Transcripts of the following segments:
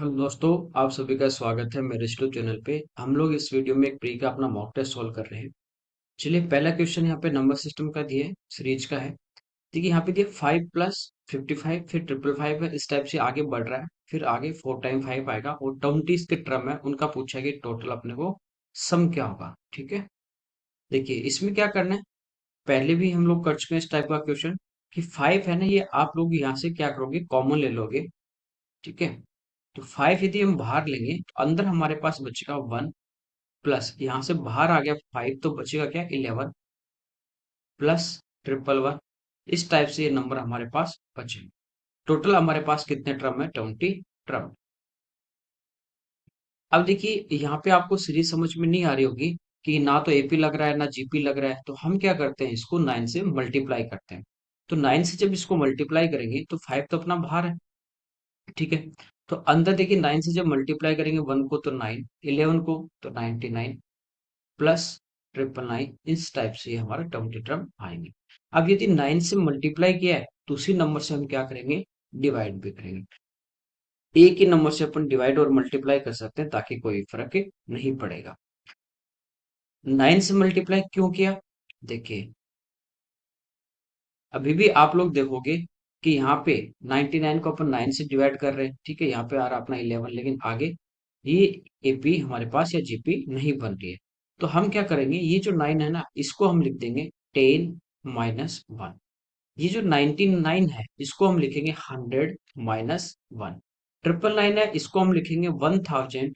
Hello दोस्तों, आप सभी का स्वागत है मेरे यूट्यूब चैनल पे। हम लोग इस वीडियो में एक प्री का अपना मॉक टेस्ट सॉल्व कर रहे हैं। चलिए, पहला क्वेश्चन यहाँ पे नंबर सिस्टम का दिया है, सीरीज का है। देखिए यहाँ पे दिया 5+55, फिर 555 है, इस टाइप से आगे बढ़ रहा है। फिर आगे 4 टाइम 5 आएगा और 20 के टर्म है, उनका पूछा है कि टोटल अपने को सम क्या होगा। ठीक है, देखिए इसमें क्या करना है। पहले भी हम लोग कर चुके हैं इस टाइप का क्वेश्चन कि 5 है ना, ये आप लोग यहाँ से क्या करोगे, कॉमन ले लोगे। ठीक है, तो 5 यदि हम बाहर लेंगे तो अंदर हमारे पास बचेगा 1, प्लस यहाँ से बाहर आ गया 5, तो बचेगा क्या, 11 प्लस 111। इस टाइप से ये नंबर हमारे पास बचे। टोटल हमारे पास कितने टर्म है, 20 टर्म। अब देखिए यहाँ पे आपको सीरीज समझ में नहीं आ रही होगी कि ना तो एपी लग रहा है ना जीपी लग रहा है, तो हम क्या करते हैं, इसको 9 से मल्टीप्लाई करते हैं। तो 9 से जब इसको मल्टीप्लाई करेंगे तो 5 तो अपना बाहर है। ठीक है, तो अंदर देखिए 9 से जब मल्टीप्लाई करेंगे 1 को तो 9, 11 को तो 99, प्लस 999। इस टाइप से हमारा टर्म टी टर्म आएंगे। अब यदि 9 से मल्टीप्लाई किया है तो उसी नंबर से हम क्या करेंगे, डिवाइड भी करेंगे। एक ही नंबर से अपन डिवाइड और मल्टीप्लाई कर सकते हैं ताकि कोई फर्क नहीं पड़ेगा। 9 से मल्टीप्लाई क्यों किया, देखिए अभी भी आप लोग देखोगे कि यहाँ पे 99 को अपन 9 से डिवाइड कर रहे हैं। ठीक है, यहाँ पे आ रहा अपना 11, लेकिन आगे ये एपी हमारे पास या जीपी नहीं बन रही है। तो हम क्या करेंगे, ये जो 9 है ना, इसको हम लिख देंगे 10 - 1। ये जो 99 है, इसको हम लिखेंगे 100 - 1। 999 है, इसको हम लिखेंगे 1000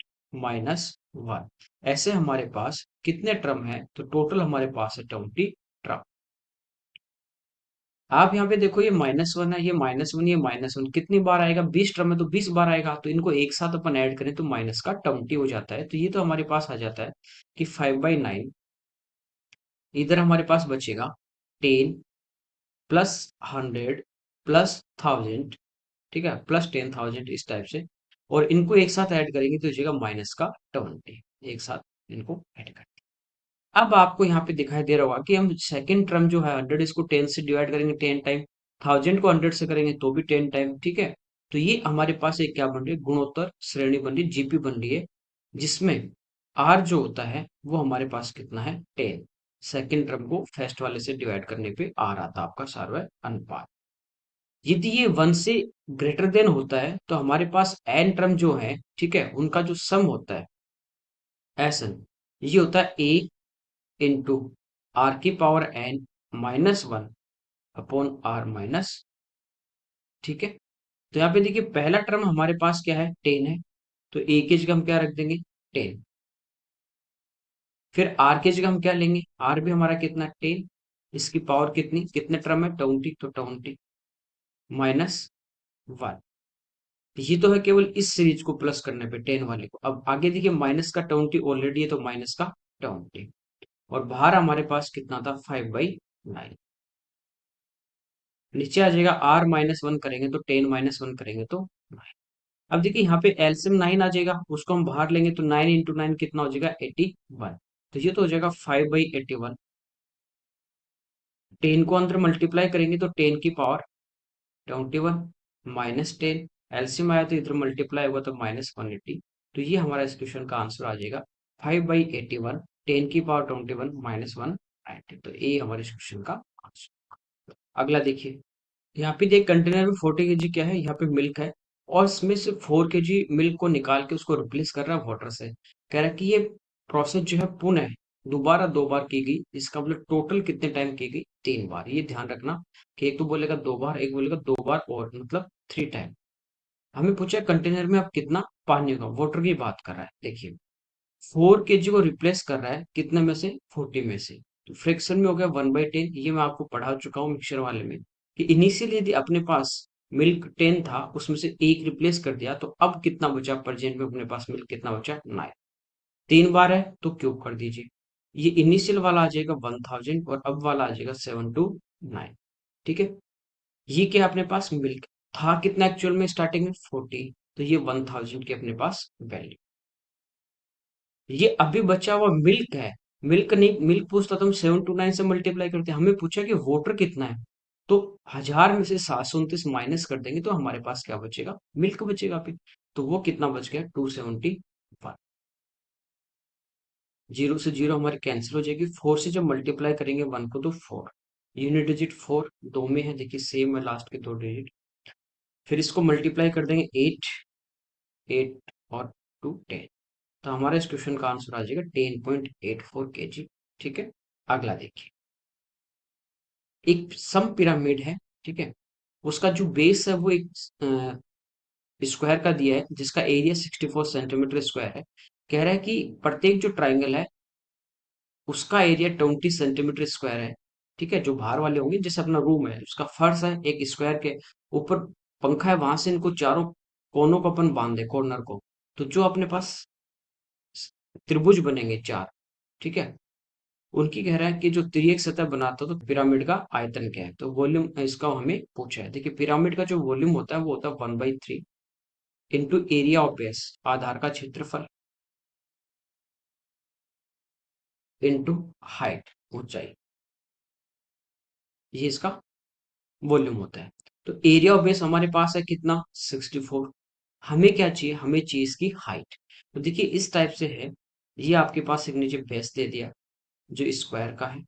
- 1। ऐसे हमारे पास कितने टर्म है, तो टोटल हमारे पास है 20 टर्म। आप यहाँ पे देखो, ये -1 है, ये -1, ये -1 कितनी बार आएगा, 20 टर्म है तो 20 बार आएगा। तो इनको एक साथ अपन ऐड करें तो माइनस का 20 हो जाता है। तो ये तो हमारे पास आ जाता है कि 5/9। इधर हमारे पास बचेगा 10 प्लस 100 प्लस 1000। ठीक है, प्लस 10,000 इस टाइप से। और इनको एक साथ ऐड करेंगे तो हो माइनस का 20। एक साथ इनको ऐड कर। अब आपको यहाँ पे दिखाई दे रहा होगा कि हम सेकंड टर्म जो है 100, इसको 10 से डिवाइड करेंगे 10 टाइम, 1000 को 100 से करेंगे तो भी 10 टाइम। ठीक है, तो ये हमारे पास एक क्या बन रही है, गुणोत्तर श्रेणी बन रही है, जीपी बन रही है, जिसमें आर जो होता है वो हमारे पास कितना है, 10। सेकंड टर्म को फर्स्ट वाले से डिवाइड करने पे आ रहा था आपका सार्वय अनुपात। यदि ये 1 से ग्रेटर देन होता है तो हमारे पास एन टर्म जो है, ठीक है, उनका जो सम होता है, एसन, ये होता है ए इंटू आर की power N -1 upon R minus. ठीक है, तो यहाँ पे देखिए पहला टर्म हमारे पास क्या है, 10 है, तो ए की जगह हम क्या रख देंगे, 10। फिर आर की जगह हम क्या लेंगे, आर भी हमारा कितना, 10। इसकी पावर कितनी, कितने टर्म है, 20, तो 20 -1। ये तो है केवल इस सीरीज को प्लस करने पे 10 वाले को। अब आगे देखिए माइनस का 20 ऑलरेडी है, तो माइनस का 20। और बाहर हमारे पास कितना था, 5/9। नीचे आ जाएगा R-1 करेंगे तो 10 - 1 करेंगे तो 9। अब देखिए यहाँ पे एलसीएम 9 आ जाएगा, उसको हम बाहर लेंगे तो 9 इंटू 9 कितना हो जाएगा, 81। तो ये तो हो जाएगा 5/81। 10 को अंदर मल्टीप्लाई करेंगे तो 10 की पावर 21 -10। एलसीएम आया तो इधर मल्टीप्लाई हुआ तो -180। तो ये हमारा इस क्वेश्चन का आंसर आ जाएगा 5/81, 10 की पावर 21 -190। तो ये हमारे इस क्वेश्चन का आंसर। अगला देखिए, यहाँ पे देख कंटेनर में 40 kg क्या है, यहाँ पे मिल्क है, और इसमें से 4 kg मिल्क को निकाल के उसको रिप्लेस कर रहा है वाटर से। कह रहा है कि ये प्रोसेस जो है पुनः दोबारा 2 बार की गई, इसका मतलब टोटल कितने टाइम की गई, 3 बार। ये ध्यान रखना कि एक तो बोलेगा 2 बार, एक बोलेगा 2 बार, और मतलब 3 टाइम। हमें पूछा कंटेनर में अब कितना पानी होगा, वाटर की बात कर रहा है। देखिए 4 kg को रिप्लेस कर रहा है कितने में से, 40 में से। तो फ्रैक्शन में हो गया 1/10। ये मैं आपको पढ़ा चुका हूँ मिक्सचर वाले में कि इनिशियली यदि अपने पास मिल्क 10 था, उसमें से एक रिप्लेस कर दिया, तो अब कितना बचा प्रेजेंट में अपने पास मिल्क कितना बचा, 9। 3 बार है तो क्यूब कर दीजिए। ये इनिशियल वाला आ जाएगा 1000 और अब वाला आ जाएगा 7 to 9। ठीक है, ये क्या अपने पास मिल्क था कितना एक्चुअल में स्टार्टिंग में, 40। तो ये 1000 की अपने पास वैल्यू। ये अभी बचा हुआ मिल्क है। मिल्क नहीं, मिल्क पूछता तो हम 7 to 9 से मल्टीप्लाई करते, हमें पूछा कि वाटर कितना है। तो 1000 में से 729 माइनस कर देंगे तो हमारे पास क्या बचेगा, मिल्क बचेगा। फिर तो वो कितना बच गया 271। जीरो से जीरो हमारी कैंसिल हो जाएगी, 4 से जब मल्टीप्लाई करेंगे 1 को तो 4, यूनिट डिजिट 4 दो में है, देखिए सेम है लास्ट के दो डिजिट। फिर इसको मल्टीप्लाई कर देंगे 8, 8 और 2 10, तो हमारा इस क्वेश्चन का आंसर आ जाएगा 10.84 kg। ठीक है, अगला देखिए, एक सम पिरामिड है, ठीक है, उसका जो बेस है वो एक स्क्वायर का दिया है जिसका एरिया 64 सेंटीमीटर स्क्वायर है। कह रहा है कि प्रत्येक जो ट्राइंगल है उसका एरिया 20 सेंटीमीटर स्क्वायर है। ठीक है, जो बाहर वाले होंगे, जैसे अपना रूम है उसका फर्श है एक स्क्वायर के ऊपर पंखा है, वहां से इनको चारों कोनों को अपन बांध दे, कॉर्नर को, तो जो अपने पास त्रिभुज बनेंगे चार, ठीक है, उनकी कह रहा है कि जो त्रिएक सतह बनाता हो तो पिरामिड का आयतन क्या है, तो वॉल्यूम इसका हमें पूछा है। देखिए पिरामिड का जो वॉल्यूम होता है वो होता है 1/3 इंटू एरिया ऑफ बेस, आधार का क्षेत्रफल, इंटू हाइट, ऊंचाई, ये इसका वॉल्यूम होता है। तो एरिया ऑफ बेस हमारे पास है कितना 64। हमें क्या चाहिए, हमें चाहिए इसकी हाइट। तो देखिए इस टाइप से है, ये आपके पास एक नीचे बेस दे दिया जो स्क्वायर का है,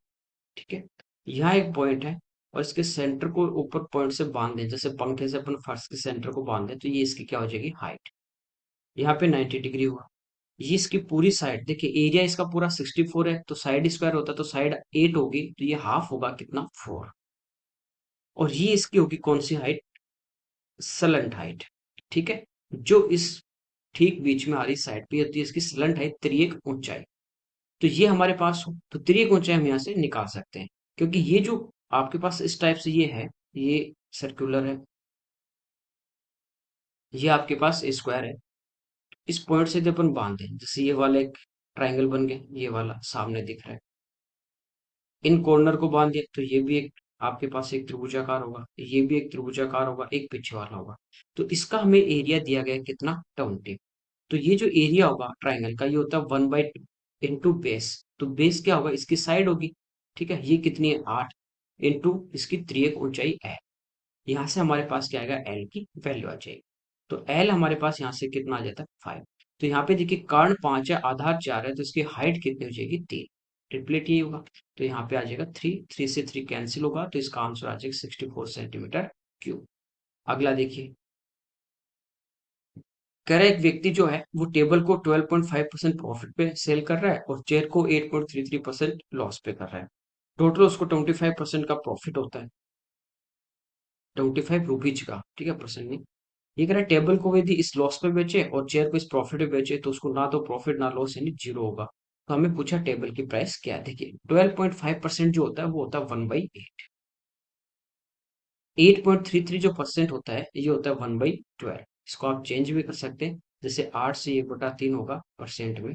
ठीक है, यहाँ एक पॉइंट है और इसके सेंटर को ऊपर पॉइंट से बांध दें, जैसे पंखे से अपन फर्श के सेंटर को बांध दें, तो ये इसकी क्या हो जाएगी हाइट, यहाँ पे 90 डिग्री हुआ। ये इसकी पूरी साइड, देखिए एरिया इसका पूरा 64 है, तो साइड स्क्वायर होता तो साइड 8 होगी, तो ये हाफ होगा कितना 4, और ये इसकी होगी कौन सी हाइट, सलेंट हाइट, ठीक है, जो इस ठीक बीच में आ रही साइड पे होती है इसकी सलेंट हाइट, त्रिएक ऊंचाई। तो ये हमारे पास हो तो त्रिएक ऊंचाई हम यहाँ से निकाल सकते हैं, क्योंकि ये जो आपके पास इस टाइप से ये है, ये सर्कुलर है, ये आपके पास स्क्वायर है, इस पॉइंट से यदि अपन बांध दें, जैसे ये वाला एक ट्राइंगल बन गया, ये वाला सामने दिख रहा है, इन कॉर्नर को बांध दिया तो ये भी एक आपके पास एक त्रिभुजाकार होगा, ये भी एक त्रिभुजाकार होगा, एक पीछे वाला होगा। तो इसका हमें एरिया दिया गया है कितना 20। तो ये जो एरिया होगा ट्राइंगल का ये होता है 1/2 इंटू बेस, तो बेस क्या होगा इसकी साइड होगी, ठीक है, ये कितनी है 8 इंटू इसकी त्रिएक ऊंचाई है, यहाँ से हमारे पास क्या आएगा एल की वैल्यू आ जाएगी। तो एल हमारे पास यहाँ से कितना आ जाता है 5। तो यहाँ पे देखिए कर्ण 5 है, आधार 4 है, तो इसकी हाइट कितनी हो जाएगी 3, ट्रिपलेट ये होगा, तो यहाँ पे आ जाएगा 3, 3 से 3 कैंसिल होगा, तो इसका आंसर आ जाएगा 64 सेंटीमीटर क्यूब। अगला देखिए, कह रहा है एक व्यक्ति जो है वो टेबल को 12.5% प्रॉफिट पे सेल कर रहा है और चेयर को 8.33% लॉस पे कर रहा है, टोटल उसको 25% का प्रॉफिट होता है, 25 रुपीज का, ठीक है, परसेंट नहीं। ये कह रहा है टेबल को यदि इस लॉस पे बेचे और चेयर को इस प्रॉफिट पे बेचे तो उसको ना तो प्रॉफिट ना लॉस यानी जीरो होगा। तो हमें पूछा टेबल की प्राइस क्या है, देखिए 12.5% जो होता है वो होता है 1/8, 8.33 जो परसेंट होता है ये होता है 1/12। इसको आप चेंज भी कर सकते हैं, जैसे 8 से 1/3 होगा परसेंट में,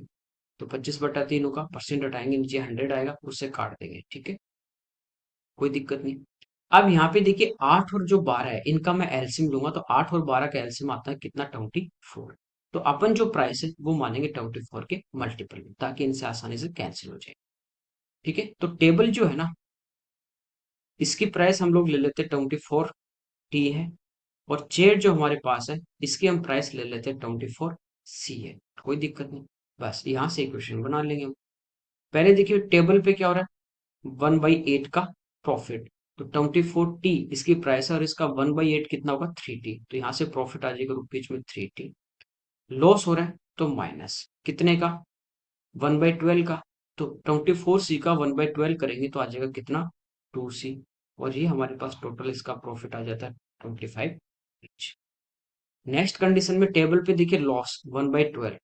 तो 25/3 होगा, परसेंट हटाएंगे नीचे 100 आएगा, उससे काट देंगे, ठीक है, कोई दिक्कत नहीं। अब यहाँ पे देखिए 8 और जो 12 है इनका मैं एलसीएम लूंगा, तो 8 और 12 का एलसीएम आता है कितना 24। तो अपन जो प्राइस है वो मानेंगे 24 के मल्टीपल में, ताकि इनसे आसानी से कैंसिल हो जाए, ठीक है। तो टेबल जो है ना इसकी प्राइस हम लोग ले लेते हैं 24T है, और चेयर जो हमारे पास है इसकी हम प्राइस ले लेते हैं 24C है, कोई दिक्कत नहीं, बस यहाँ से इक्वेशन बना लेंगे हम। पहले देखिए टेबल पे क्या हो रहा है 1/8 का प्रॉफिट, तो 24T इसकी प्राइस है और इसका 1/8 कितना होगा 3T, तो यहाँ से प्रॉफिट आ जाएगा रुपीज में 3T। लॉस हो रहा है तो माइनस कितने का 1/12 का, तो 24C का 1/12 करेंगे तो आ जाएगा कितना 2C, और ये हमारे पास टोटल इसका प्रॉफिट आ जाता है 25 each। नेक्स्ट कंडीशन में टेबल पे देखिए लॉस 1/12,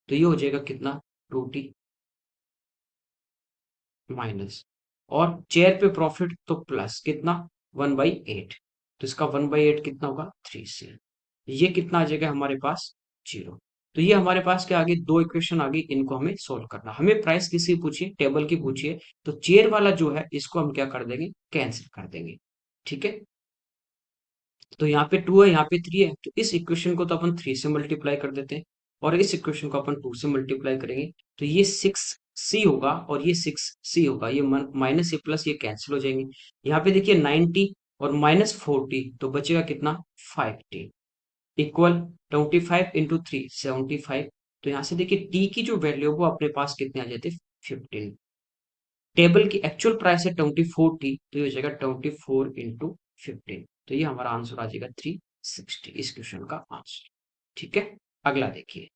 तो ये हो जाएगा कितना 2T माइनस, और चेयर पे प्रॉफिट तो प्लस कितना 1/8, तो इसका 1/8 कितना होगा 3C, ये कितना आ जाएगा हमारे पास 0। तो ये हमारे पास क्या आ गई, दो इक्वेशन आ गई, इनको हमें सोल्व करना। हमें प्राइस किसी पूछिए टेबल की पूछिए, तो चेयर वाला जो है इसको हम क्या कर देंगे कैंसिल कर देंगे, ठीक है। तो यहाँ पे 2 है, यहाँ पे 3 है, तो इस इक्वेशन को तो अपन 3 से मल्टीप्लाई कर देते हैं, और इस इक्वेशन को अपन 2 से मल्टीप्लाई करेंगे, तो ये 6C होगा और ये 6C होगा, ये माइनस ए प्लस ये कैंसिल हो जाएंगे। यहाँ पे देखिए 90 और -4T, तो बचेगा कितना 5T। इक्वल 25 × 3 75। तो यहाँ से देखिए टी की जो वैल्यू है वो अपने पास कितने आ जाते हैं 15। टेबल की एक्चुअल प्राइस है 24 टी, तो ये हो जाएगा 24 × 15। तो ये हमारा आंसर आ जाएगा 360, इस क्वेश्चन का आंसर। ठीक है, अगला देखिए।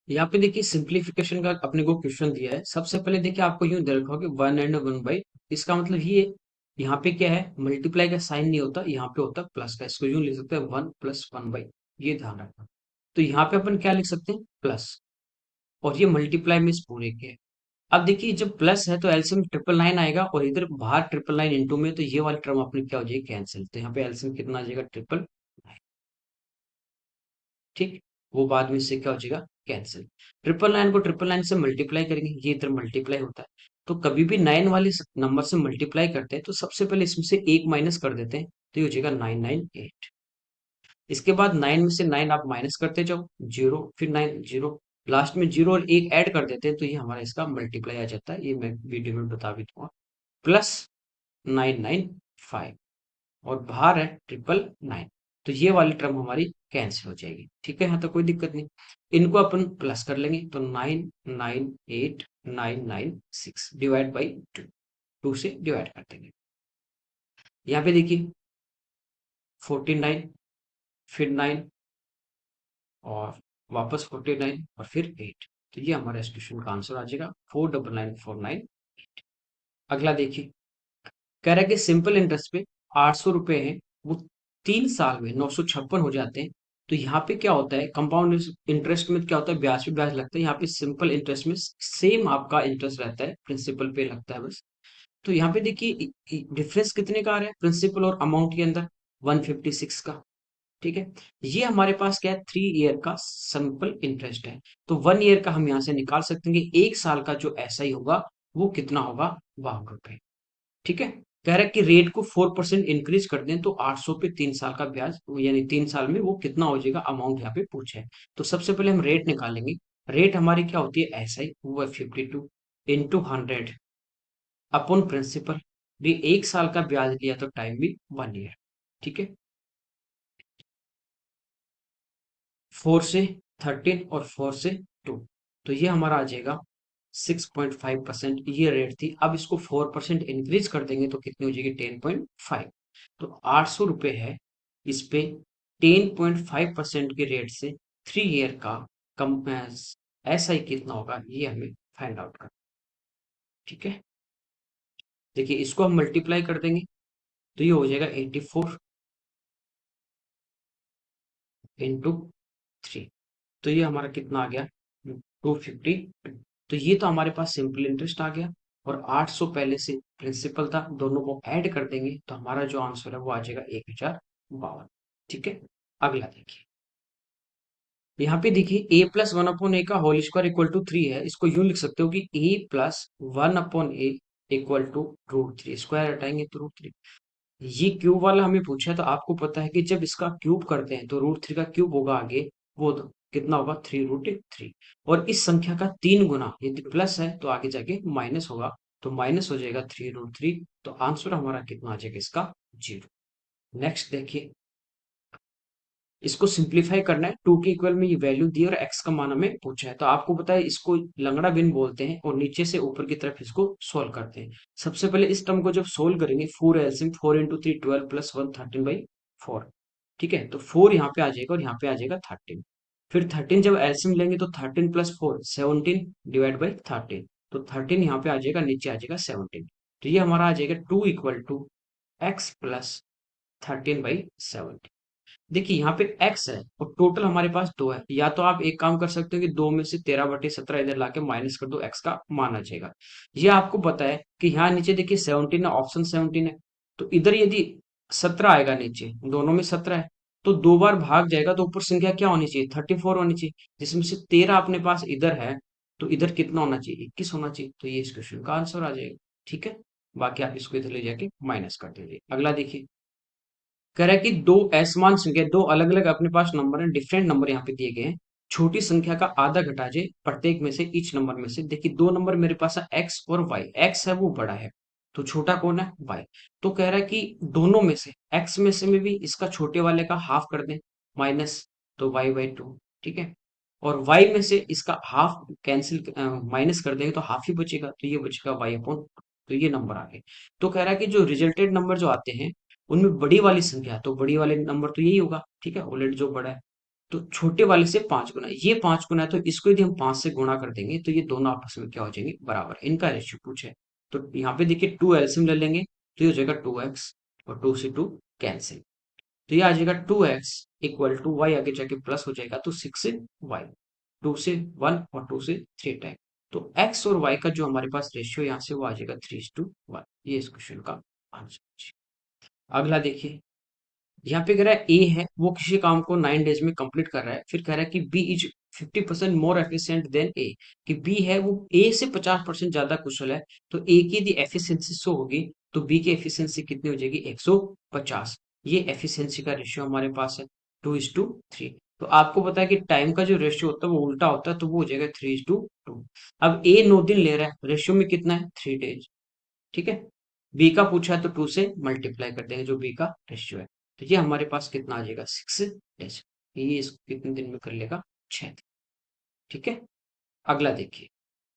यहाँ पे देखिए सिंप्लीफिकेशन का अपने को क्वेश्चन दिया है। सबसे पहले देखिए आपको यूं दे रखा होगा 1 and 1/, इसका मतलब ये यहाँ पे क्या है, मल्टीप्लाई का साइन नहीं होता, यहाँ पे होता प्लस का। इसको यूं लिख सकते हैं 1 + 1/, ये ध्यान रखना। तो यहाँ पे अपन क्या लिख सकते हैं, प्लस, और ये मल्टीप्लाई में इस पूरे के है। अब देखिए जब प्लस है तो एलसीएम 999 आएगा, और इधर बाहर 999 इंटू में, तो ये वाली टर्म अपनी क्या हो जाएगी, कैंसिल। तो यहाँ पे एलसीएम कितना आ जाएगा, 999। ठीक, वो बाद में इससे क्या हो जाएगा, कैंसिल। 999 को 999 से मल्टीप्लाई करेंगे, ये इधर मल्टीप्लाई होता है। तो कभी भी 9 वाले नंबर से मल्टीप्लाई करते हैं तो सबसे पहले इसमें से एक माइनस कर देते हैं, तो ये हो जाएगा 998। इसके बाद 9 में से 9 आप माइनस करते जाओ, जीरो, फिर 9 जीरो, लास्ट में जीरो और एक ऐड कर देते हैं, तो ये हमारा इसका मल्टीप्लाई आ जाता है। ये मैं वीडियो में बता भी दूंगा। प्लस 995, और बाहर है 999, तो ये वाली टर्म हमारी कैंसिल हो जाएगी। ठीक है, यहाँ तो कोई दिक्कत नहीं। इनको अपन प्लस कर लेंगे, तो 998996 डिवाइड बाई 2, 2 से डिवाइड कर देंगे। यहाँ पे देखिए 49, फिर 9, और वापस 49, और फिर 8। तो ये हमारा इस क्वेश्चन का आंसर आ जाएगा 49949। अगला देखिए, कह रहा है कि सिंपल इंटरेस्ट पे 800 रुपए है, वो 3 साल में 956 हो जाते हैं। तो यहाँ पे क्या होता है, कंपाउंड इंटरेस्ट में क्या होता है, ब्याज पे ब्याज लगता है। यहाँ पे सिंपल इंटरेस्ट में सेम आपका इंटरेस्ट रहता है, प्रिंसिपल पे लगता है बस। तो यहाँ पे देखिए डिफरेंस कितने का आ रहा है प्रिंसिपल और अमाउंट के अंदर, 156 का। ठीक है, ये हमारे पास क्या है, 3 ईयर का सिंपल इंटरेस्ट है। तो 1 ईयर का हम यहाँ से निकाल सकते हैं कि 1 साल का जो ऐसा ही होगा वो कितना होगा, 52 रुपए। ठीक है, कह रहा है कि रेट को 4% इंक्रीज कर दें तो 800 पे 3 साल का ब्याज, यानी 3 साल में वो कितना हो जाएगा, अमाउंट यहाँ पे पूछा है। तो सबसे पहले हम रेट निकालेंगे। रेट हमारी क्या होती है, ऐसा ही, वो है 52 इंटू 100 अपॉन प्रिंसिपल। भी 1 साल का ब्याज लिया तो टाइम भी 1 ईयर। ठीक है, 4 से 13 और 4 से 2, तो ये हमारा आ जाएगा 6.5%। ये रेट थी, अब इसको 4% इंक्रीज कर देंगे तो कितनी हो जाएगी, 10.5। तो 800 रुपए है, इस पे 10.5% के रेट से 3 ईयर का कम ऐसा ही कितना होगा, ये हमें फाइंड आउट करना। ठीक है, देखिए इसको हम मल्टीप्लाई कर देंगे, तो ये हो जाएगा 84 × 3। तो ये हमारा कितना आ गया, 250। तो ये तो हमारे पास सिंपल इंटरेस्ट आ गया, और 800 पहले से प्रिंसिपल था, दोनों को ऐड कर देंगे तो हमारा जो आंसर है वो आ जाएगा 1052। ठीक है, अगला देखिए। यहाँ पे देखिए a+1/a का होल स्क्वायर इक्वल टू 3 है। इसको यूं लिख सकते हो कि a+1/a इक्वल टू √3, स्क्वायर हटाएंगे तो √3। ये क्यूब वाला हमें पूछा है, तो आपको पता है कि जब इसका क्यूब करते हैं तो √3 का क्यूब होगा आगे, वो तो कितना होगा, 3√3। और इस संख्या का 3 गुना यदि प्लस है तो आगे जाके माइनस होगा, तो माइनस हो जाएगा 3√3। तो आंसर हमारा कितना आ जाएगा इसका, 0। नेक्स्ट देखिए, इसको सिंप्लीफाई करना है। 2 के इक्वल में ये वैल्यू दी और एक्स का मान हमें पूछा है, तो आपको पता है इसको लंगड़ा बिन बोलते हैं, और नीचे से ऊपर की तरफ इसको सोल्व करते हैं। सबसे पहले इस टर्म को जब सोल्व करेंगे, 4 एलसीएम, 4 × 3 12 + 1 13/4। ठीक है, तो 4 यहाँ पे आ जाएगा और यहाँ पे आ जाएगा 13। फिर 13 जब एलसीएम लेंगे तो 13 + 4 17 डिवाइड बाई 13। तो 13 यहाँ पे आ जाएगा, नीचे आ जाएगा 17। तो ये हमारा आ जाएगा 2 = x + 13/17। देखिए यहाँ पे x है और टोटल हमारे पास 2 है। या तो आप एक काम कर सकते हो कि 2 में से 13/17 इधर लाके माइनस कर दो, x का मान आ जाएगा। ये आपको पता है कि यहाँ नीचे देखिए 17 है, ऑप्शन 17 है। तो इधर यदि 17 आएगा, नीचे दोनों में 17 है, तो 2 बार भाग जाएगा, तो ऊपर संख्या क्या होनी चाहिए, 34 होनी चाहिए, जिसमें से 13 अपने पास इधर है। तो इधर कितना होना चाहिए, 21 होना चाहिए। तो ये इस क्वेश्चन का आंसर आ जाएगा। ठीक है, बाकी आप इसको इधर ले जाके माइनस कर दीजिए। अगला देखिए, कह रहा है कि दो असमान संख्या, दो अलग अलग अपने पास नंबर है, डिफरेंट नंबर यहाँ पे दिए गए हैं। छोटी संख्या का आधा घटा जाए प्रत्येक में से, ईच नंबर में से। देखिए 2 नंबर मेरे पास है एक्स और वाई, एक्स है वो बड़ा है, तो छोटा कौन है, वाई। तो कह रहा है कि दोनों में से, एक्स में से में भी इसका छोटे वाले का हाफ कर दें, माइनस, तो y/2, ठीक है। और y में से इसका हाफ कैंसिल माइनस कर देंगे तो हाफ ही बचेगा, तो ये बचेगा y/2। तो ये नंबर आ गए। तो कह रहा है कि जो रिजल्टेड नंबर जो आते हैं उनमें बड़ी वाली संख्या, तो बड़ी वाले नंबर तो यही होगा, ठीक है, ऑलरेडी जो बड़ा है। तो छोटे वाले से 5 गुना, ये 5 गुना है, तो इसको यदि हम 5 से गुणा कर देंगे तो ये दोनों आपस में क्या हो जाएंगे, बराबर। इनका रेशियो पूछे। तो यहाँ पे देखिए 2 एलसीएम ले लेंगे, तो ये हो जाएगा 2x, और 2 से 2 कैंसिल, तो ये आ जाएगा 2x इक्वल टू वाई, आगे जाके प्लस हो जाएगा, तो 6 से वाई, 2 से 1 और 2 से 3 टाइम। तो x और y का जो हमारे पास रेशियो यहाँ से वो आ जाएगा 3:1। ये इस क्वेश्चन का आंसर। अगला देखिए, यहाँ पे कह रहा है ए है वो किसी काम को 9 डेज में कंप्लीट कर रहा है, फिर कह रहा है कि B is 50% more efficient than A, कि बी है वो ए से 50% ज्यादा कुशल है। तो ए की यदि एफिशिएंसी 100 होगी तो बी की एफिशिएंसी कितनी हो जाएगी, 150। ये एफिशिएंसी का रेशियो हमारे पास है 2:3। तो आपको पता है कि टाइम का जो रेशियो होता है वो उल्टा होता है, तो वो हो जाएगा 3:2। अब ए 9 दिन ले रहा है, रेशियो में कितना है, 3 डेज, ठीक है। बी का पूछा है तो 2 से मल्टीप्लाई कर देंगे जो बी का रेशियो है। तो ये हमारे पास कितना आ जाएगा, 6 डेज। ये इसको कितने दिन में कर लेगा, 6 दिन, ठीक है। अगला देखिए,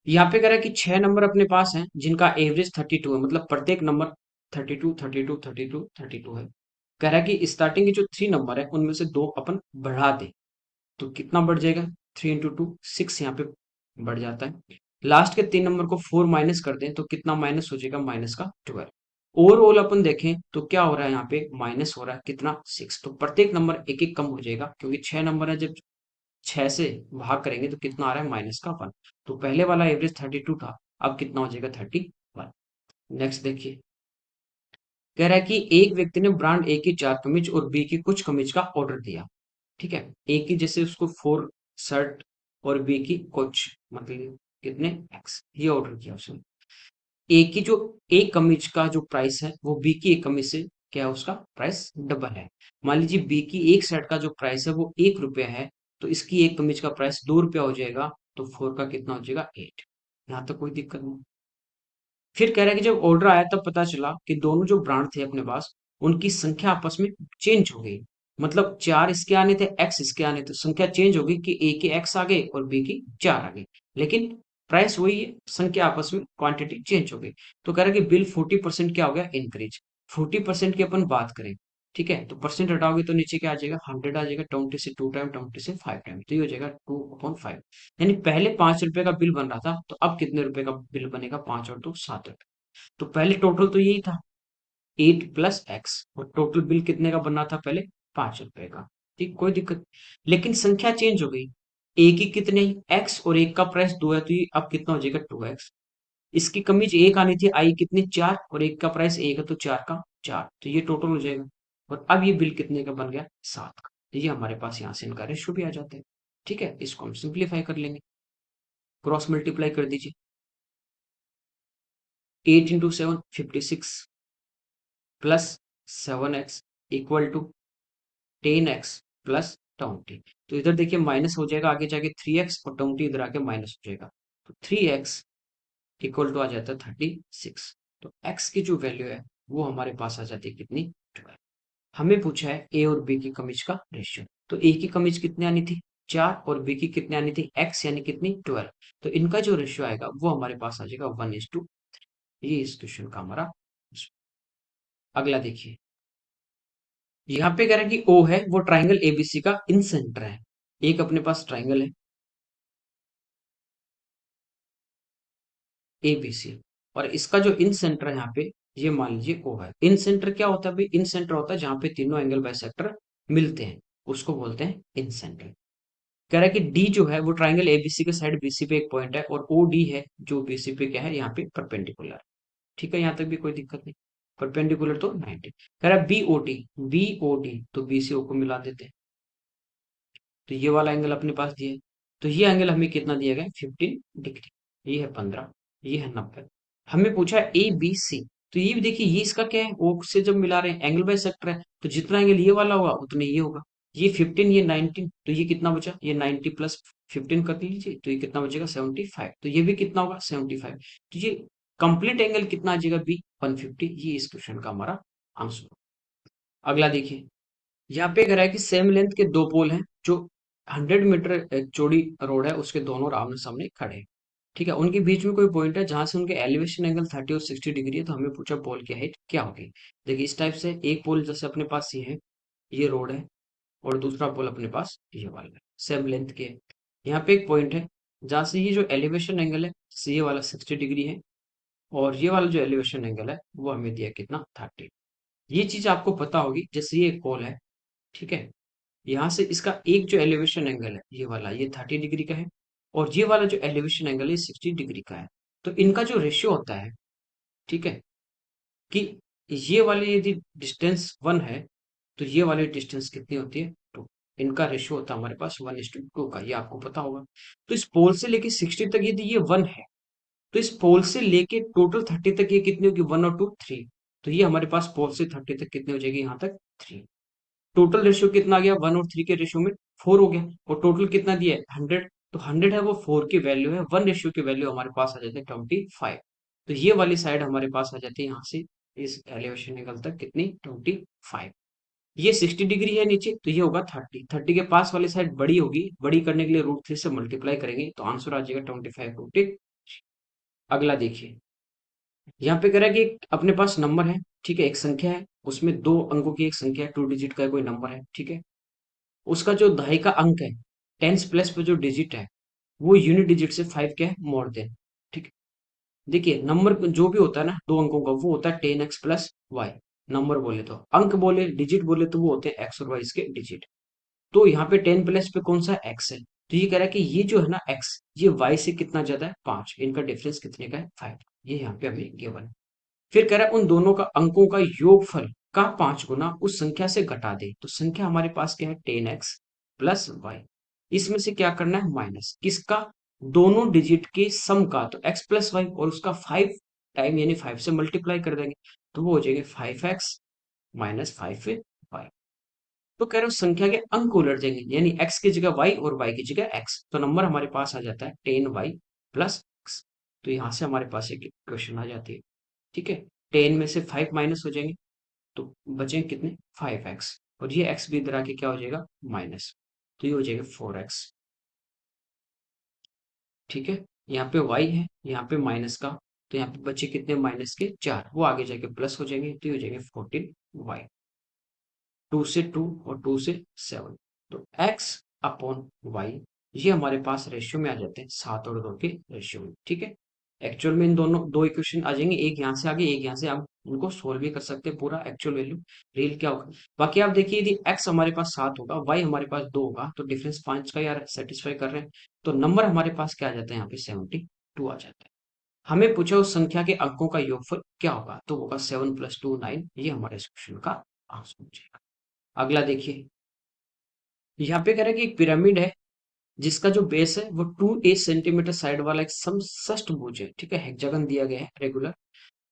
यहाँ पे कह रहा है कि 6 नंबर अपने पास हैं जिनका एवरेज 32 है, मतलब प्रत्येक नंबर 32 32 32 32 है। कह रहा है कि स्टार्टिंग के जो 3 नंबर है उनमें से 2 अपन बढ़ा दे, तो कितना बढ़ जाएगा, 3 into 2 6 यहाँ पे बढ़ जाता है। लास्ट के 3 नंबर को 4 माइनस कर दें तो कितना माइनस हो जाएगा, माइनस का 12। ओवरऑल अपन देखें तो क्या हो रहा है, यहाँ पे माइनस हो रहा है कितना, 6। तो प्रत्येक नंबर एक एक कम हो जाएगा, क्योंकि 6 नंबर है, जब 6 से भाग करेंगे तो कितना आ रहा है, माइनस का 1। तो पहले वाला एवरेज 32 था, अब कितना हो जाएगा, 31। नेक्स्ट देखिए, कह रहा है कि एक व्यक्ति ने ब्रांड ए की 4 कमीज और बी की कुछ कमीज का ऑर्डर दिया, ठीक है। ए की जैसे उसको 4 शर्ट और बी की कुछ, मतलब कितने, एक्स, ये ऑर्डर किया उसने। ए की जो एक कमीज का जो प्राइस है वो बी की एक कमीज से क्या है, उसका प्राइस डबल है। मान लीजिए बी की एक शर्ट का जो प्राइस है वो 1 रुपया है, तो इसकी एक कमीज का प्राइस 2 रुपया हो जाएगा, तो 4 का कितना हो जाएगा, 8। यहाँ तक कोई दिक्कत नहीं। फिर कह रहा है कि जब ऑर्डर आया तब पता चला कि दोनों जो ब्रांड थे अपने पास उनकी संख्या आपस में चेंज हो गई। मतलब 4 इसके आने थे, एक्स इसके आने थे, संख्या चेंज हो गई कि ए के एक्स आ गए और बी की 4 आ गई, लेकिन प्राइस वही है, संख्या आपस में क्वांटिटी चेंज हो गई। तो कह रहा है कि बिल 40% क्या हो गया, इंक्रीज। 40% की अपन बात करें, ठीक है, तो परसेंट हटाओगे तो नीचे क्या आ जाएगा, 100 आ जाएगा। 20 से 2 टाइम, 20 से 5 टाइम, तो ये हो जाएगा 2/5। यानी पहले 5 रुपए का बिल बन रहा था, तो अब कितने रुपए का बिल बनेगा, 5 और 2 7 रुपए। तो पहले टोटल तो यही था 8 + x, और टोटल बिल कितने का बनना था पहले, 5 रुपए का। ठीक, कोई दिक्कत नहीं। लेकिन संख्या चेंज हो गई, एक ही कितने, एक्स, और एक का प्राइस 2 है, तो ये अब कितना हो जाएगा, 2x। इसकी कमीज एक आनी थी, आई कितनी, 4, और एक का प्राइस 1 है, तो 4 का 4, तो ये टोटल हो जाएगा। और अब ये बिल कितने का बन गया, 7 का। तो ये हमारे पास यहाँ से इनका रेशियो भी आ जाता है, ठीक है। इसको हम सिंप्लीफाई कर लेंगे, क्रॉस मल्टीप्लाई कर दीजिए। 8 × 7 56 plus 7x equal to 10x plus 20। तो इधर देखिए माइनस हो जाएगा, आगे जाके 3x, और 20 इधर आके माइनस हो जाएगा, तो 3x इक्वल टू आ जाता है 36। तो x की जो वैल्यू है वो हमारे पास आ जाती है कितनी, 12। हमें पूछा है ए और बी की कमीज का रेशियो, तो ए की कमीज कितनी आनी थी, 4, और बी की कितनी आनी थी, x, यानी कितनी, 12। तो इनका जो रेशियो आएगा वो हमारे पास आ जाएगा 1:, ये इस क्वेश्चन का हमारा। अगला देखिए, यहाँ पे कह रहा है कि ओ है वो ट्राइंगल एबीसी का इन सेंटर है। एक अपने पास ट्राइंगल है एबीसी, और इसका जो इन सेंटर है यहाँ पे, ये मान लीजिए ओ है। इन सेंटर क्या होता है भाई, इन सेंटर होता है जहां पे तीनों एंगल बाइसेक्टर मिलते हैं, उसको बोलते हैं इन सेंटर। कह रहा है कि डी जो है वो ट्राइंगल एबीसी के साइड बीसी पे एक पॉइंट है, और ओ डी है जो बीसी पे क्या है, यहाँ पे परपेंडिकुलर। ठीक है, यहाँ तक भी कोई दिक्कत नहीं। परपेंडिकुलर तो 90। कह रहा है बी ओ डी तो बी सी ओ को मिला देते हैं, तो ये वाला एंगल अपने पास दिया है। तो ये एंगल हमें कितना दिया गया, 15 डिग्री। ये है 15, ये है 90। हमें पूछा है ए बी सी, तो ये भी देखिए, ये इसका क्या है, ओ से जब मिला रहे हैं, एंगल बाय सेक्टर है, तो जितना एंगल ये वाला होगा उतना ये होगा। ये 15, ये 19, तो ये कितना बचा, ये 90 प्लस 15 कर लीजिए, तो ये कितना बचेगा, 75। तो ये भी कितना होगा, 75। तो ये कंप्लीट एंगल कितना आ जाएगा, बी 150। ये इस क्वेश्चन का हमारा आंसर। अगला देखिए, यहाँ पे कह रहा है कि सेम लेंथ के दो पोल हैं जो 100 मीटर चौड़ी रोड है, उसके दोनों आमने सामने खड़े हैं। ठीक है, उनके बीच में कोई पॉइंट है जहां से उनके एलिवेशन एंगल 30 और 60 डिग्री है, तो हमें पूछा पोल की हाइट क्या होगी। देखिए इस टाइप से एक पोल जैसे अपने पास ये रोड है, और दूसरा पोल अपने पास ये वाला है, सेम लेंथ के है। यहाँ पे एक पॉइंट है जहां से ये जो एलिवेशन एंगल है, ये वाला 60 डिग्री है, और ये वाला जो एलिवेशन एंगल है वो हमें दिया कितना, 30। ये चीज आपको पता होगी, जैसे ये एक पोल है, ठीक है, यहाँ से इसका एक जो एलिवेशन एंगल है ये वाला, ये 30 डिग्री का है, और ये वाला जो एलिवेशन एंगल है 60 डिग्री का है। तो इनका जो रेशियो होता है, ठीक है, कि ये वाली यदि डिस्टेंस 1 है, तो ये वाली डिस्टेंस कितनी होती है, 2। इनका रेशियो होता है हमारे पास 1:2 का, ये आपको पता होगा। तो इस पोल से लेके 60 तक यदि ये 1 है, तो इस पोल से लेके टोटल 30 तक ये कितनी होगी, 1 और 2 3। तो ये हमारे पास पोल से 30 तक कितनी हो जाएगी, यहाँ तक 3। टोटल रेशियो कितना आ गया, 1 और 3 के रेशियो में 4 हो गया, और टोटल कितना दिया है, 100। तो 100 है वो 4 की वैल्यू है, 1 रेशियो की वैल्यू हमारे पास आ जाती है 25। तो ये वाली साइड हमारे पास आ जाती है यहाँ से इस एलिवेशन एंगल तक कितनी, 25। ये 60 डिग्री है नीचे, तो ये होगा 30 के पास वाली साइड बड़ी होगी, बड़ी करने के लिए √3 से मल्टीप्लाई करेंगे, तो आंसर आ जाएगा 25 अगला देखिए, यहाँ पे कह रहा है कि अपने पास नंबर है, ठीक है, एक संख्या है, उसमें दो अंकों की एक संख्या है, 2 डिजिट का कोई नंबर है, ठीक है, उसका जो दहाई का अंक है, टेंस प्लेस पे जो डिजिट है, वो यूनिट डिजिट से 5 क्या है, मोर देन। ठीक है, देखिए नंबर जो भी होता है ना दो अंकों का, वो होता है 10x+y। नंबर बोले तो, अंक बोले, डिजिट बोले तो वो होते हैं एक्स और वाई इसके डिजिट। तो यहाँ पे 10 प्लस पे कौन सा एक्स है, तो ये कह रहा है कि ये जो है ना एक्स, ये वाई से कितना ज्यादा है, 5, इनका डिफरेंस कितने का है, 5। ये यहाँ पे हमें गिवन है। फिर कह रहा है उन दोनों का अंकों का योगफल का 5 गुना उस संख्या से घटा दे, तो संख्या हमारे पास क्या है, 10x+y। इसमें से क्या करना है, माइनस किसका, दोनों डिजिट के सम का, तो x+y और उसका 5 टाइम यानी 5 से मल्टीप्लाई कर देंगे, तो वो हो जाएगा 5x - 5y। तो कह रहे हो संख्या के अंक उलट जाएंगे, यानी x की जगह y और y की जगह x, तो नंबर हमारे पास आ जाता है 10y+x। तो यहां से हमारे पास एक क्वेश्चन आ जाती है, ठीक है। 10 में से 5 माइनस हो जाएंगे, तो बचेंगे कितने, 5x, और ये x भी इधर आके क्या हो जाएगा, माइनस, तो ये हो जाएगा 4x। ठीक है, यहाँ पे y है, यहाँ पे माइनस का, तो यहाँ पे बचे कितने, माइनस के 4, वो आगे जाके प्लस हो जाएंगे, तो ये हो जाएंगे 14y। 2 से 2 और 2 से 7, तो x/y ये हमारे पास रेशियो में आ जाते हैं, 7 और 2 के रेशियो में, ठीक है। एक्चुअल में इन दोनों दो इक्वेशन आ जाएंगे, एक यहाँ से आगे एक यहाँ से, आप उनको सोल्व भी कर सकते हैं, पूरा एक्चुअल वैल्यू रियल क्या होगा। बाकी आप देखिए यदि x हमारे पास 7 होगा, y हमारे पास 2 होगा, तो डिफरेंस 5 का यार सेटिस्फाई कर रहे हैं, तो नंबर हमारे पास क्या आ जाता है, यहाँ पे 72 आ जाता है। हमें पूछा उस संख्या के अंकों का योगफल क्या होगा, तो होगा 7 + 2 9, ये हमारे इस क्वेश्चन का आंसर हो जाएगा। अगला देखिए, यहाँ पे कह रहा है कि एक पिरामिड है जिसका जो बेस है वो 2a सेंटीमीटर साइड वाला एक समषष्टभुज है, ठीक है, हेक्सागन दिया गया है रेगुलर।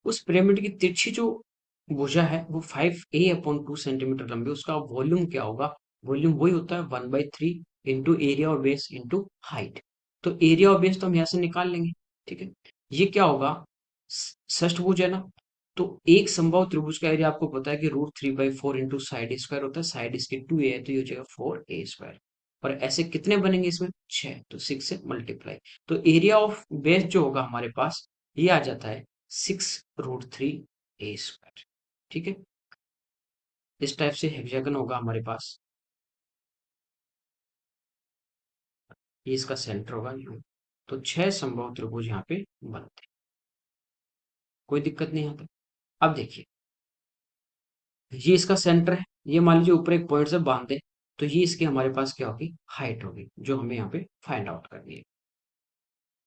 उस पिरामिड की तिरछी जो भुजा है वो 5a/2 सेंटीमीटर लंबी, उसका वॉल्यूम क्या होगा, वॉल्यूम वही होता है 1/3 इंटू एरिया और बेस इंटू हाइट। तो एरिया और बेस तो हम यहाँ से निकाल लेंगे, ठीक है। ये क्या होगा, षष्ठभुज है ना, तो एक संभव त्रिभुज का एरिया आपको पता है कि √3/4 इंटू साइड स्क्वायर होता है, साइड इसकी 2a है, तो ये हो जाएगा 4a²। और ऐसे कितने बनेंगे इसमें, 6, तो 6 से मल्टीप्लाई, तो एरिया ऑफ बेस जो होगा हमारे पास, ये आ जाता है 6√3a²। ठीक है, इस टाइप से हेक्सागन होगा हमारे पास, ये इसका सेंटर होगा यू। तो 6 संभव त्रिभुज यहाँ पे बनते हैं, कोई दिक्कत नहीं आता। अब देखिए, ये इसका सेंटर है, ये मान लीजिए ऊपर एक पॉइंट से बांध दे, तो ये इसकी हमारे पास क्या होगी, हाइट होगी, जो हमें यहाँ पे फाइंड आउट करनी है।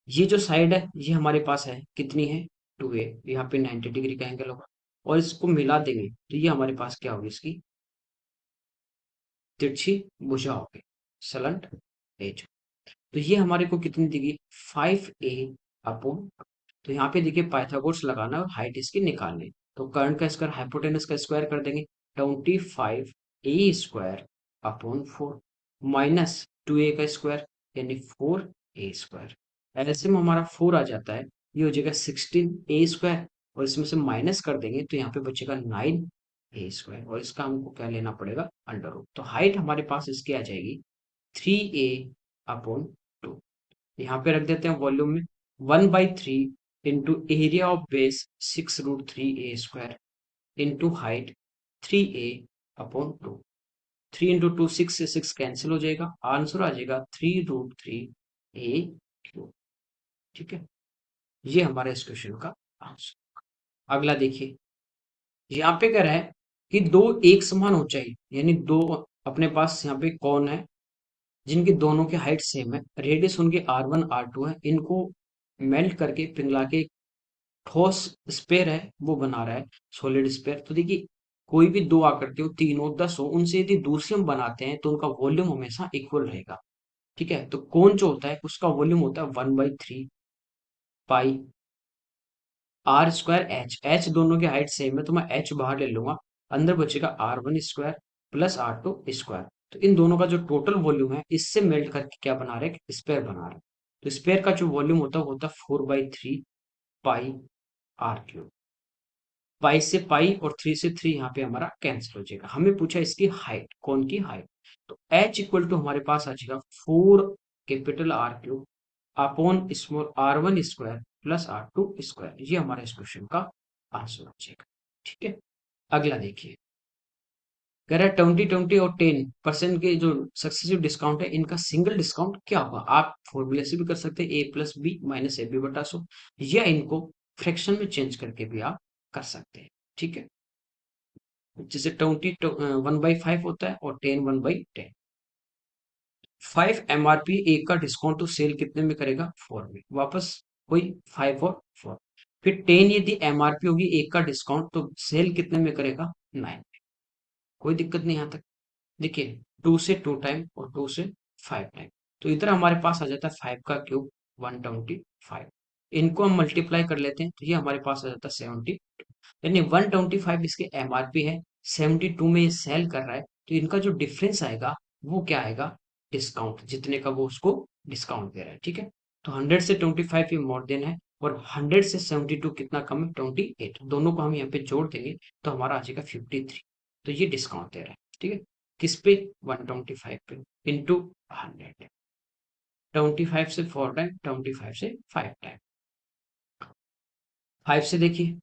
ये जो साइड है ये हमारे पास है कितनी है, 2a, यहाँ पे 90 डिग्री का एंगल होगा, और इसको मिला देंगे तो ये हमारे पास क्या होगी, इसकी तिरछी भुजा होगी, सलंट एज। तो ये हमारे को कितनी देगी, 5a/, तो यहाँ पे देखिए पाइथागोरस लगाना और हाइट इसकी निकालनी, तो कर्न का स्क्वायर हाइपोटेनस का स्क्वायर कर देंगे, 25a² / 4 माइनस 2a का स्क्वायर यानी 4a²। ऐसे में हमारा 4 आ जाता है, ये हो जाएगा 16a², और इसमें से माइनस कर देंगे तो यहाँ पे बचेगा 9, ए स्क्वायर, और इसका हमको क्या लेना पड़ेगा, अंडर रूट। तो हाइट हमारे पास इसकी आ जाएगी 3a/2। यहाँ पे रख देते हैं वॉल्यूम में 1/3 into area of base 6√3a² into height 3a/2। 3 × 2 6 से 6 कैंसिल हो जाएगा, आंसर आ जाएगा 3√3a³। ठीक है, ये हमारा इस क्वेश्चन का आंसर। अगला देखिए, यहाँ पे कह रहा है कि दो एक समान ऊंचाई, यानी दो अपने पास यहाँ पे कौन है जिनकी दोनों की हाइट सेम है, रेडियस उनके r1 r2 है, इनको मेल्ट करके पिघला के एक ठोस स्पेयर है वो बना रहा है, सॉलिड स्पेयर। तो देखिए, कोई भी दो आकृति हो, 3 हो, 10 हो, उनसे यदि दूसरे हम बनाते हैं तो उनका वॉल्यूम हमेशा इक्वल रहेगा। ठीक है, तो कौन जो होता है उसका वॉल्यूम होता है 1/3 पाई r² h। दोनों की हाइट सेम है तो मैं h बाहर ले लूंगा, अंदर बचेगा r1² प्लस r2²। तो इन दोनों का जो टोटल वॉल्यूम है इससे मेल्ट करके क्या बना रहे हैं, स्पेयर बना रहे हैं। तो स्पेयर का जो वॉल्यूम होता है वो होता है 4/3 पाई r³। पाई से पाई और 3 से 3 यहाँ पे हमारा कैंसिल हो जाएगा। हमें पूछा इसकी हाइट, कौन की हाइट, तो h इक्वल टू हमारे पास आ जाएगा 4 capital R³ upon small r1² plus r2²। ये हमारा इस क्वेश्चन का आंसर हो जाएगा। ठीक है, अगला देखिए, कह रहा है 20 और 10% के जो सक्सेसिव डिस्काउंट है इनका सिंगल डिस्काउंट क्या होगा। आप फॉर्मूले से भी कर सकते हैं a+b-ab/100, या इनको फ्रैक्शन में चेंज करके भी आप कर सकते हैं। ठीक है, जैसे 20 1/5 होता है और 10 1/10। 5 MRP, एक का डिस्काउंट तो सेल कितने में करेगा, 4 में, वापस वही 5 और 4। फिर 10 यदि MRP होगी, एक का डिस्काउंट तो सेल कितने में करेगा, 9। कोई दिक्कत नहीं यहाँ तक। देखिए, 2 से 2 टाइम और 2 से 5 टाइम, तो इधर हमारे पास आ जाता है 5 का क्यूब 125। इनको हम मल्टीप्लाई कर लेते हैं तो ये हमारे पास आ जाता है 70, यानी 125 इसके MRP है, 72 में ये सेल कर रहा है, तो इनका जो डिफरेंस आएगा वो क्या आएगा, डिस्काउंट, जितने का वो उसको डिस्काउंट दे रहा है। ठीक है, तो 100 से 25 ये मोर देन है, और 100 से 72 कितना कम है, 28। दोनों को हम यहाँ पे जोड़ देंगे तो हमारा आ जाएगा 53। तो ये डिस्काउंट दे रहा है। ठीक है, किस पे, 125 पे इंटू 100। 25 से 4 टाइम, 25 से 5 टाइम, 5 से देखिए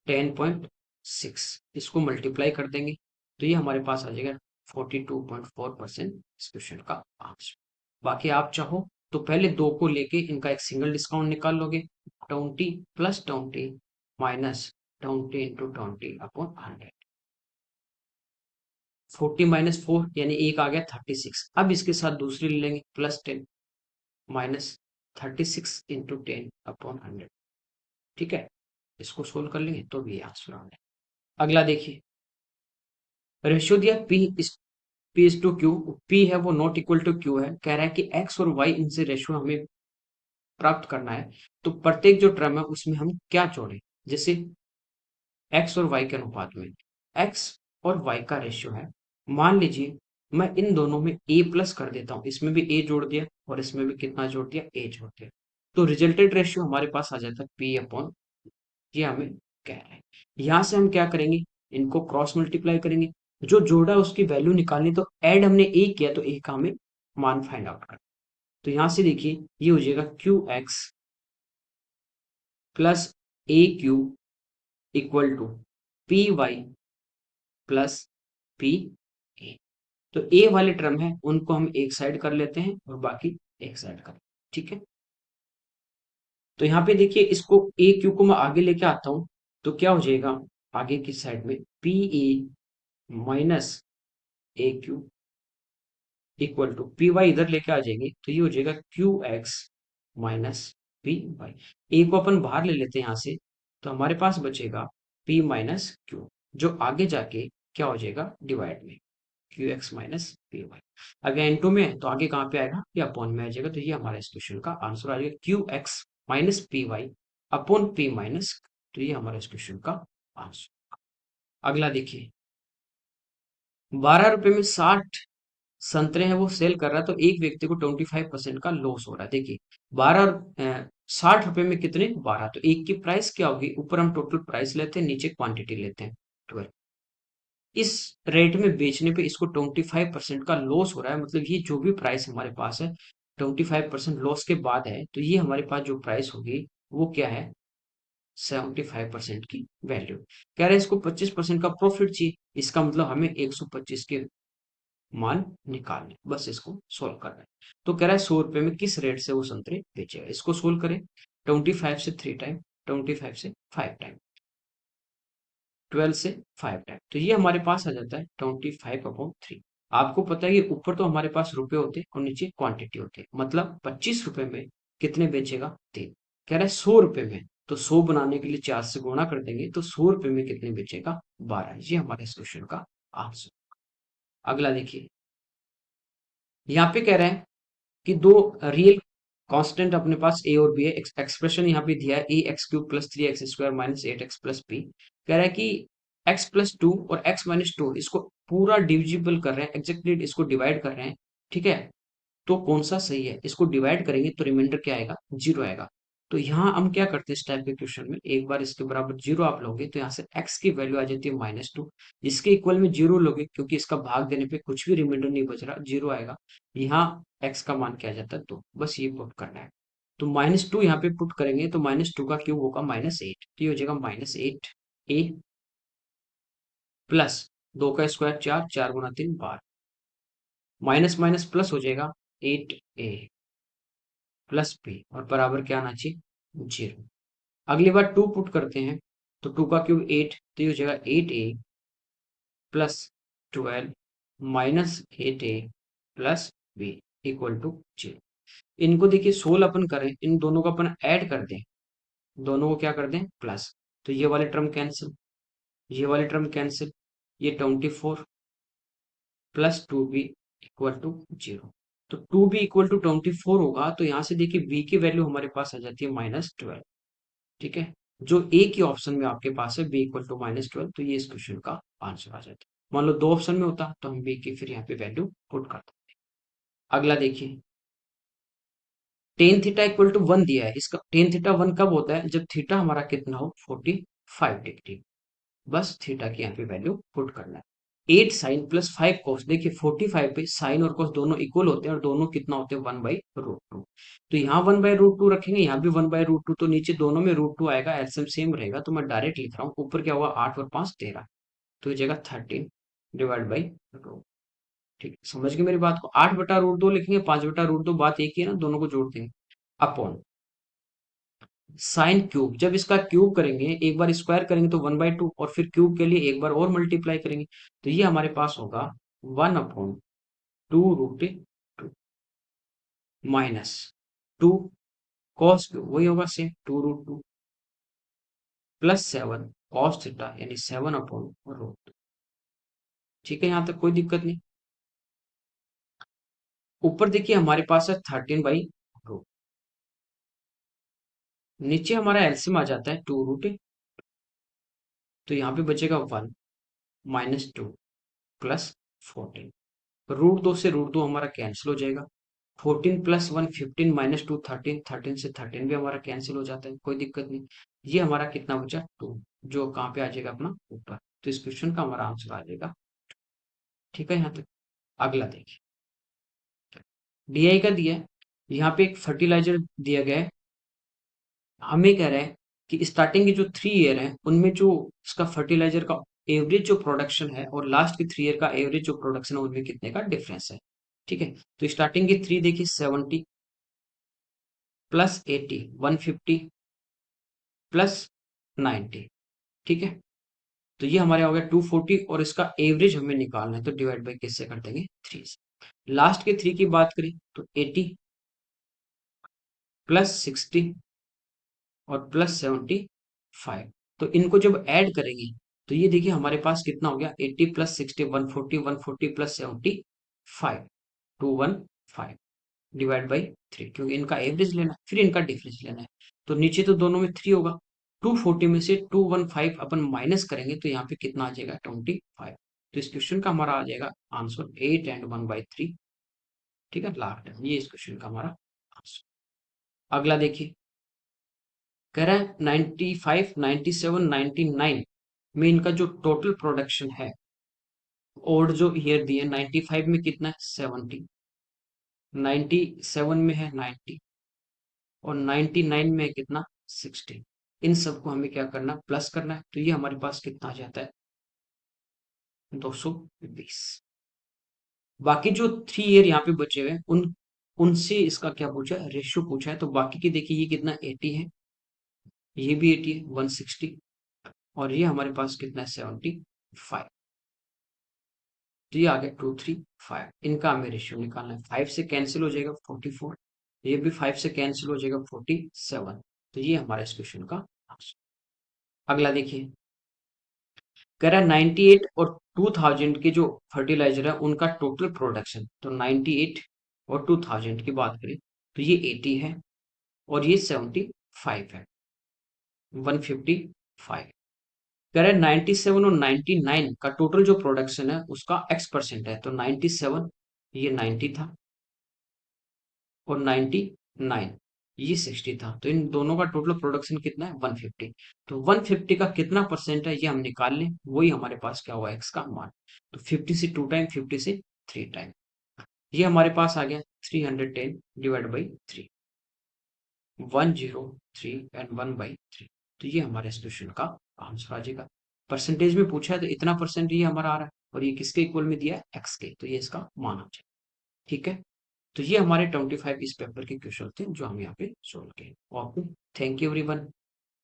10.6, इसको मल्टीप्लाई कर देंगे तो ये हमारे पास आ जाएगा 42.4% इस क्वेश्चन का आंसर। बाकी आप चाहो तो पहले दो को लेके इनका एक सिंगल डिस्काउंट निकाल लोगे, 20 + 20 माइनस 20 × 20 अपॉन 100। 40 - 4 यानी एक आ गया 36। अब इसके साथ दूसरी ले लेंगे +10 माइनस 36 × 10/100। ठीक है, इसको सोल्व कर लेंगे तो भी आंसर आ जाएगा। अगला देखिए, रेशियो दिया P/Q, P है वो नॉट इक्वल टू Q है, कह रहा है कि x और y इनसे रेशियो हमें प्राप्त करना है, तो प्रत्येक जो टर्म है उसमें हम क्या जोड़ें, जैसे x और y के अनुपात में, x और y का रेशियो है, मान लीजिए मैं इन दोनों में a प्लस कर देता हूँ, इसमें भी a जोड़ दिया और इसमें भी कितना जोड़ दिया, a जोड़ दिया, तो रिजल्टेड रेशियो हमारे पास आ जाता है P/, ये हमें कह रहे हैं। यहाँ से हम क्या करेंगे, इनको क्रॉस मल्टीप्लाई करेंगे, जो जोड़ा उसकी वैल्यू निकालनी, तो ऐड हमने a किया तो a का हमें मान फाइंड आउट करना। तो यहाँ से देखिए ये हो जाएगा QX plus AQ equal to PY plus PA। तो ए वाले टर्म है उनको हम एक साइड कर लेते हैं और बाकी एक साइड कर, ठीक है। तो यहाँ पे देखिए, इसको ए क्यू को मैं आगे लेके आता हूं तो क्या हो जाएगा, आगे की साइड में P A minus A Q equal to P Y, इधर लेके आ जाएंगे तो ये हो जाएगा Q X minus P Y. A को अपन बाहर ले लेते हैं यहाँ से, तो हमारे पास बचेगा पी माइनस क्यू, जो आगे जाके क्या हो जाएगा, डिवाइड में Q X minus P Y. अगर इनटू में है तो आगे कहाँ पे आएगा, ये अपॉन में आ जाएगा। तो ये हमारा इस क्वेश्चन का आंसर आ जाएगा Q X minus P Y upon P minus. तो ये हमारा इस क्वेश्चन का आंसर। अगला देखिए, 12 रुपए में 60 संतरे हैं वो सेल कर रहा है, तो एक व्यक्ति को 25% का लॉस हो रहा है। देखिए 60 रुपए में कितने, 12, तो एक की प्राइस क्या होगी, ऊपर हम टोटल प्राइस लेते हैं, नीचे क्वांटिटी लेते हैं। 12। इस रेट में बेचने पे इसको 25% का लॉस हो रहा है, मतलब ये जो भी प्राइस हमारे पास है 25% लॉस के बाद है, तो ये हमारे पास जो प्राइस होगी वो क्या है, 75% की वैल्यू। कह रहे हैं इसको 25% का प्रॉफिट चाहिए, इसका मतलब हमें 125 के मान निकालने, बस इसको सोल्व करना है। तो कह रहा है 100 रुपए में किस रेट से वो संतरे बेचेगा, इसको सोल्व करें। 25 से 3 टाइम, 25 से 5 टाइम, 12 से 5 टाइम, तो ये हमारे पास आ जाता है 25/3। आपको पता है कि ऊपर तो हमारे पास रुपए होते हैं और नीचे क्वांटिटी होती है, मतलब 25 रुपए में कितने बेचेगा, 3। कह रहा है 100 रुपए में, तो 100 बनाने के लिए 4 से गुणा कर देंगे, तो 100 रुपए में कितने बेचेगा, 12। ये हमारे इस क्वेश्चन का आंसर। अगला देखिए, यहाँ पे कह रहे हैं कि दो रियल कांस्टेंट अपने पास ए और बी है। एक्सप्रेशन यहाँ पे दिया है a x³ + 3x² - 8x + b। कह रहा है कि x+2 और x-2 इसको पूरा डिविजिबल कर रहे हैं, एग्जैक्टली इसको डिवाइड कर रहे हैं, ठीक है। तो कौन सा सही है, इसको डिवाइड करेंगे तो रिमाइंडर क्या आएगा, 0 आएगा। तो यहाँ हम क्या करते हैं, इस टाइप के क्वेश्चन में एक बार इसके बराबर 0 आप लोगे तो यहाँ से x की वैल्यू आ जाती है -2। इसके इक्वल में 0 लोगे क्योंकि इसका भाग देने पे कुछ भी रिमाइंडर नहीं बच रहा, 0 आएगा। यहाँ x का मान क्या आ जाता है, 2, बस ये पुट करना है। तो -2 यहाँ पे पुट करेंगे तो -2 का क्यूब होगा -8, तो ये हो जाएगा -8a प्लस 2 का स्क्वायर 4, 4 गुना 3 12, माइनस माइनस प्लस हो जाएगा 8a प्लस बी, और बराबर क्या आना चाहिए, 0। अगली बार 2 पुट करते हैं, तो 2 का क्यूब 8, तो ये हो जाएगा 8a plus 12 -8a plus B equal to 0। इनको देखिए सोल्व अपन करें, इन दोनों को अपन ऐड कर दें, दोनों को क्या कर दें, प्लस, तो ये वाले टर्म कैंसिल, ये वाले टर्म कैंसिल, ये 24 प्लस 2b इक्वल टू 0। तो 2b इक्वल टू 24 होगा, तो यहाँ से देखिए b की वैल्यू हमारे पास आ जाती है -12, ठीक है। जो ए की ऑप्शन में आपके पास है b इक्वल टू -12, तो ये इस क्वेश्चन का आंसर आ जाता है। मान लो दो ऑप्शन में होता तो हम b की फिर यहाँ पे वैल्यू पुट करते। अगला देखिए, टेन थीटा इक्वल टू 1 दिया है, इसका टेन थीटा 1 कब होता है, जब थीटा हमारा कितना हो, 45 डिग्री। बस थीटा की यहाँ पे वैल्यू पुट करना है। 8 साइन प्लस 5 कोस, देखिए 45 पे साइन और कोस दोनों इक्वल होते हैं और दोनों कितना होते हैं, 1/√2। तो यहाँ 1/√2 रखेंगे, यहाँ भी 1/√2, तो नीचे दोनों में √2 आएगा, एलसीएम सेम रहेगा, तो मैं डायरेक्ट लिख रहा हूँ। ऊपर क्या हुआ, 8 और 5 13, तो ये जगह 13/√2। ठीक है, समझ गए मेरी बात को। 8/√2 लिखेंगे, 5/√2, बात एक ही है ना, दोनों को जोड़ देंगे, अपॉन साइन क्यूब। जब इसका क्यूब करेंगे, एक बार स्क्वायर करेंगे तो 1/2, और फिर क्यूब के लिए एक बार और मल्टीप्लाई करेंगे, तो ये हमारे पास होगा 1/2√2 -2 कॉस क्यूब, वही होगा सेम 2√2 प्लस 7 कॉस थीटा, यानी 7/√2। ठीक है, यहां तक कोई दिक्कत नहीं। ऊपर देखिए हमारे पास है 13/2, नीचे हमारा एलसीएम आ जाता है 2√, तो यहाँ पे बचेगा 1 -2 प्लस 14। √2 से √2 हमारा कैंसिल हो जाएगा। 14 प्लस 1 15 -2 13, 13 से 13 भी हमारा कैंसिल हो जाता है, कोई दिक्कत नहीं। ये हमारा कितना बचा, 2, जो कहाँ पे आ जाएगा, अपना ऊपर। तो इस क्वेश्चन का हमारा आंसर आ जाएगा। ठीक है, यहाँ तक। अगला देखिए, डीआई का दिया है, यहाँ पे एक फर्टिलाइजर दिया गया है। हमें कह रहे हैं कि स्टार्टिंग के जो 3 ईयर है उनमें जो इसका फर्टिलाइजर का एवरेज जो प्रोडक्शन है और लास्ट के 3 ईयर का एवरेज जो प्रोडक्शन है उनमें कितने का डिफरेंस है। ठीक है, तो स्टार्टिंग के 3 देखिए, 70 प्लस 80, 150 प्लस 90। ठीक है, तो ये हमारे हो गया 240, और इसका एवरेज हमें निकालना है, तो डिवाइड बाई किससे कर देंगे, 3 से। लास्ट के 3 की बात करें तो 80 प्लस 60 और प्लस 75, तो इनको जब ऐड करेंगे तो ये देखिए हमारे पास कितना हो गया, 80 प्लस 60 140, 140 प्लस 75 215 डिवाइड बाई 3, क्योंकि इनका एवरेज लेना है फिर इनका डिफरेंस लेना है। तो नीचे तो दोनों में 3 होगा, 240 में से 215 अपन माइनस करेंगे तो यहाँ पे कितना आ जाएगा, 25। तो इस क्वेश्चन का हमारा आ जाएगा आंसर 8 एंड 1/3। ठीक है, लास्ट है ये इस क्वेश्चन का हमारा आंसर। अगला देखिए, कह रहा है 95 97 99 में इनका जो टोटल प्रोडक्शन है, और जो ईयर दिए 95 में कितना है 70, 97 में है 90, और 99 में है कितना 60। इन सबको हमें क्या करना है, प्लस करना है। तो ये हमारे पास कितना आ जाता है 220। बाकी जो 3 ईयर यहाँ पे बचे हुए हैं, उन उनसे इसका क्या पूछा है, रेशियो पूछा है। तो बाकी की देखिए, ये कितना 80 है, ये भी 80 है 160, और ये हमारे पास कितना है 75। तो ये आ गया 235। इनका हमें रेशियो निकालना है। 5 से कैंसिल हो जाएगा 44, ये भी 5 से कैंसिल हो जाएगा 47। तो ये हमारा इस क्वेश्चन का आंसर। अगला देखिए, कह रहा है 98 और 2000 के जो फर्टिलाइजर है उनका टोटल प्रोडक्शन। तो 98 और 2000 की बात करें तो ये 80 है, और ये 75 है, 155। कह रहा है 97 और 99 का टोटल जो प्रोडक्शन है उसका x% है। तो 97 ये 90 था, और 99 ये 60 था। तो इन दोनों का टोटल प्रोडक्शन कितना है 150। तो 150 का कितना परसेंट है ये हम निकाल लें, वही हमारे पास क्या हुआ x का मान। तो 50 से 2 टाइम, 50 से 3 टाइम, ये हमारे पास आ गया 310 डिवाइड बाई 3, 103 एंड 1/3। तो ये हमारे इस क्वेश्चन का आंसर आ जाएगा। परसेंटेज में पूछा है तो इतना परसेंट ये हमारा आ रहा है, और ये किसके इक्वल में दिया है x के, तो ये इसका मान आ जाएगा। ठीक है, तो ये हमारे 25 इस पेपर के क्वेश्चन थे जो हम यहाँ पे सोल्व किए। Okay, thank you everyone.